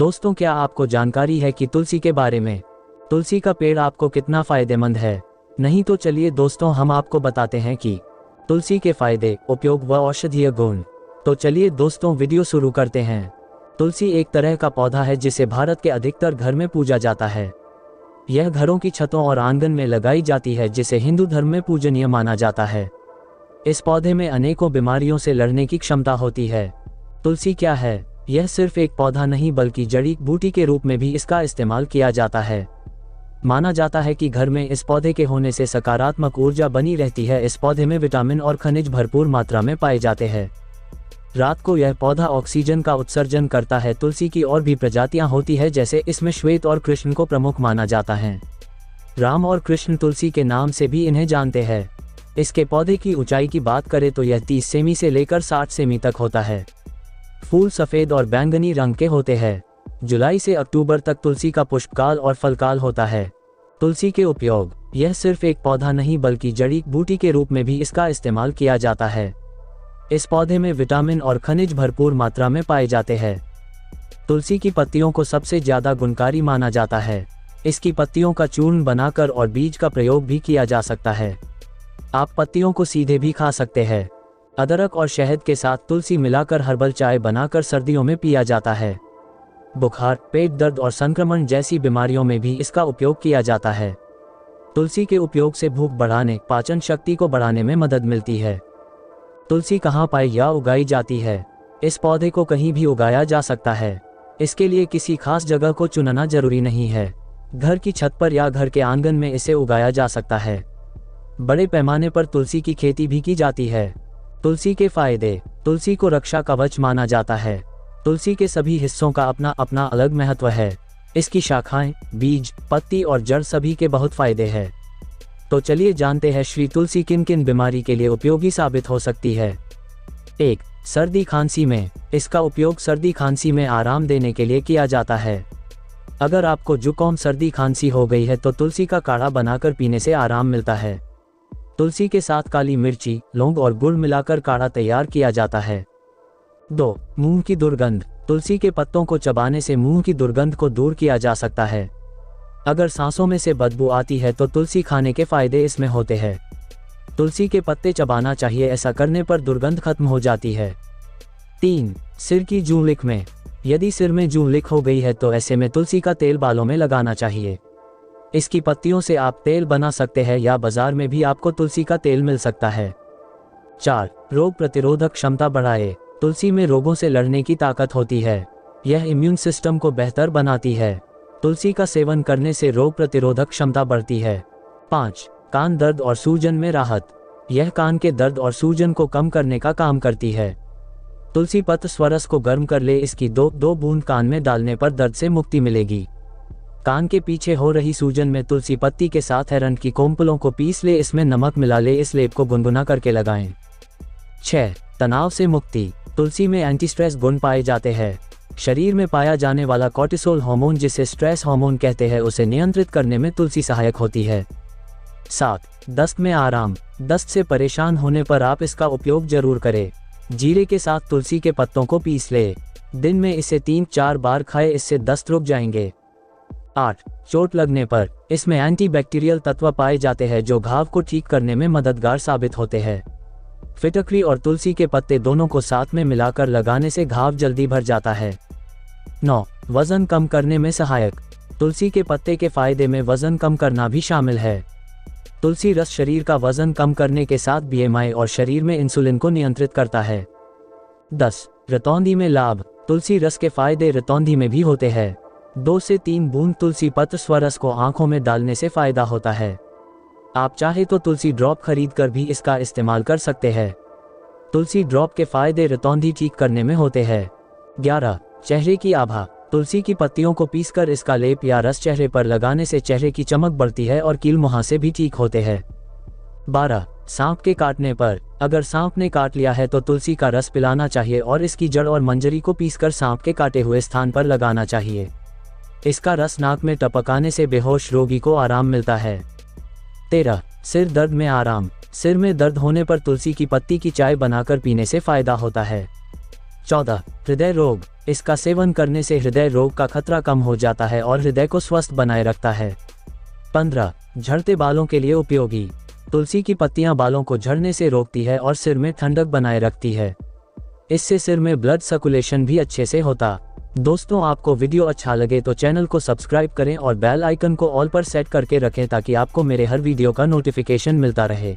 दोस्तों, क्या आपको जानकारी है कि तुलसी के बारे में? तुलसी का पेड़ आपको कितना फायदेमंद है? नहीं तो चलिए दोस्तों, हम आपको बताते हैं कि तुलसी के फायदे, उपयोग व औषधीय गुण। तो चलिए दोस्तों, वीडियो शुरू करते हैं। तुलसी एक तरह का पौधा है जिसे भारत के अधिकतर घर में पूजा जाता है। यह घरों की छतों और आंगन में लगाई जाती है, जिसे हिंदू धर्म में पूजनीय माना जाता है। इस पौधे में अनेकों बीमारियों से लड़ने की क्षमता होती है। तुलसी क्या है? यह सिर्फ एक पौधा नहीं बल्कि जड़ी बूटी के रूप में भी इसका इस्तेमाल किया जाता है। माना जाता है कि घर में इस पौधे के होने से सकारात्मक ऊर्जा बनी रहती है। इस पौधे में विटामिन और खनिज भरपूर मात्रा में पाए जाते हैं। रात को यह पौधा ऑक्सीजन का उत्सर्जन करता है। तुलसी की और भी प्रजातियां होती है, जैसे इसमें श्वेत और कृष्ण को प्रमुख माना जाता है। राम और कृष्ण तुलसी के नाम से भी इन्हें जानते हैं। इसके पौधे की ऊंचाई की बात करें तो यह 30 सेमी से लेकर 60 सेमी तक होता है। फूल सफेद और बैंगनी रंग के होते हैं। जुलाई से अक्टूबर तक तुलसी का पुष्पकाल और फलकाल होता है। तुलसी के उपयोग, यह सिर्फ एक पौधा नहीं बल्कि जड़ी बूटी के रूप में भी इसका इस्तेमाल किया जाता है। इस पौधे में विटामिन और खनिज भरपूर मात्रा में पाए जाते हैं। तुलसी की पत्तियों को सबसे ज्यादा गुणकारी माना जाता है। इसकी पत्तियों का चूर्ण बनाकर और बीज का प्रयोग भी किया जा सकता है। आप पत्तियों को सीधे भी खा सकते हैं। अदरक और शहद के साथ तुलसी मिलाकर हर्बल चाय बनाकर सर्दियों में पिया जाता है। बुखार, पेट दर्द और संक्रमण जैसी बीमारियों में भी इसका उपयोग किया जाता है। तुलसी के उपयोग से भूख बढ़ाने, पाचन शक्ति को बढ़ाने में मदद मिलती है। तुलसी कहाँ पाई या उगाई जाती है? इस पौधे को कहीं भी उगाया जा सकता है। इसके लिए किसी खास जगह को चुनना जरूरी नहीं है। घर की छत पर या घर के आंगन में इसे उगाया जा सकता है। बड़े पैमाने पर तुलसी की खेती भी की जाती है। तुलसी के फायदे, तुलसी को रक्षा कवच माना जाता है। तुलसी के सभी हिस्सों का अपना अपना अलग महत्व है। इसकी शाखाएं, बीज, पत्ती और जड़ सभी के बहुत फायदे हैं। तो चलिए जानते हैं श्री तुलसी किन किन बीमारी के लिए उपयोगी साबित हो सकती है। 1. सर्दी खांसी में। इसका उपयोग सर्दी खांसी में आराम देने के लिए किया जाता है। अगर आपको जुकाम, सर्दी खांसी हो गई है तो तुलसी का काढ़ा बनाकर पीने से आराम मिलता है। तुलसी के साथ काली मिर्ची, लौंग और गुड़ मिलाकर काढ़ा तैयार किया जाता है। 2. मुंह की दुर्गंध। तुलसी के पत्तों को चबाने से मुंह की दुर्गंध को दूर किया जा सकता है। अगर सांसों में से बदबू आती है तो तुलसी खाने के फायदे इसमें होते हैं। तुलसी के पत्ते चबाना चाहिए, ऐसा करने पर दुर्गंध खत्म हो जाती है। 3. सिर की जूं में। यदि सिर में जूं हो गई है तो ऐसे में तुलसी का तेल बालों में लगाना चाहिए। इसकी पत्तियों से आप तेल बना सकते हैं या बाजार में भी आपको तुलसी का तेल मिल सकता है। 4. रोग प्रतिरोधक क्षमता बढ़ाए। तुलसी में रोगों से लड़ने की ताकत होती है। यह इम्यून सिस्टम को बेहतर बनाती है। तुलसी का सेवन करने से रोग प्रतिरोधक क्षमता बढ़ती है। 5. कान दर्द और सूजन में राहत। यह कान के दर्द और सूजन को कम करने का काम करती है। तुलसी पत्र स्वरस को गर्म कर ले, इसकी दो बूंद कान में डालने पर दर्द से मुक्ति मिलेगी। कान के पीछे हो रही सूजन में तुलसी पत्ती के साथ एरंड की कोम्पलों को पीस ले, इसमें नमक मिला ले, इस लेप को गुनगुना करके लगाएं। 6. तनाव से मुक्ति। तुलसी में एंटी स्ट्रेस गुण पाए जाते हैं। शरीर में पाया जाने वाला कोर्टिसोल हार्मोन, जिसे स्ट्रेस हार्मोन कहते हैं, उसे नियंत्रित करने में तुलसी सहायक होती है। 7. दस्त में आराम। दस्त से परेशान होने पर आप इसका उपयोग जरूर करें। जीरे के साथ तुलसी के पत्तों को पीस ले। दिन में इसे 3-4 बार खाए, इससे दस्त रुक जाएंगे। 8. चोट लगने पर। इसमें एंटीबैक्टीरियल तत्व पाए जाते हैं जो घाव को ठीक करने में मददगार साबित होते हैं। फिटकरी और तुलसी के पत्ते दोनों को साथ में मिलाकर लगाने से घाव जल्दी भर जाता है। 9. वजन कम करने में सहायक। तुलसी के पत्ते के फायदे में वजन कम करना भी शामिल है। तुलसी रस शरीर का वजन कम करने के साथ बीएमआई और शरीर में इंसुलिन को नियंत्रित करता है। 10. रतौंधी में लाभ। तुलसी रस के फायदे रतौंधी में भी होते हैं। 2 से 3 बूंद तुलसी पत्र स्वरस को आंखों में डालने से फायदा होता है। आप चाहे तो तुलसी ड्रॉप खरीद कर भी इसका इस्तेमाल कर सकते हैं। तुलसी ड्रॉप के फायदे रतौंधी ठीक करने में होते हैं। 11. चेहरे की आभा। तुलसी की पत्तियों को पीसकर इसका लेप या रस चेहरे पर लगाने से चेहरे की चमक बढ़ती है और कील मुहासे भी ठीक होते हैं। 12. सांप के काटने पर। अगर सांप ने काट लिया है तो तुलसी का रस पिलाना चाहिए और इसकी जड़ और मंजरी को पीसकर सांप के काटे हुए स्थान पर लगाना चाहिए। इसका रस नाक में टपकाने से बेहोश रोगी को आराम मिलता है। 13. सिर दर्द में आराम। सिर में दर्द होने पर तुलसी की पत्ती की चाय बनाकर पीने से फायदा होता है। 14. हृदय रोग। इसका सेवन करने से हृदय रोग का खतरा कम हो जाता है और हृदय को स्वस्थ बनाए रखता है। 15. झड़ते बालों के लिए उपयोगी। तुलसी की पत्तियां बालों को झड़ने से रोकती है और सिर में ठंडक बनाए रखती है। इससे सिर में ब्लड सर्कुलेशन भी अच्छे से होता। दोस्तों, आपको वीडियो अच्छा लगे तो चैनल को सब्सक्राइब करें और बेल आइकन को ऑल पर सेट करके रखें ताकि आपको मेरे हर वीडियो का नोटिफिकेशन मिलता रहे।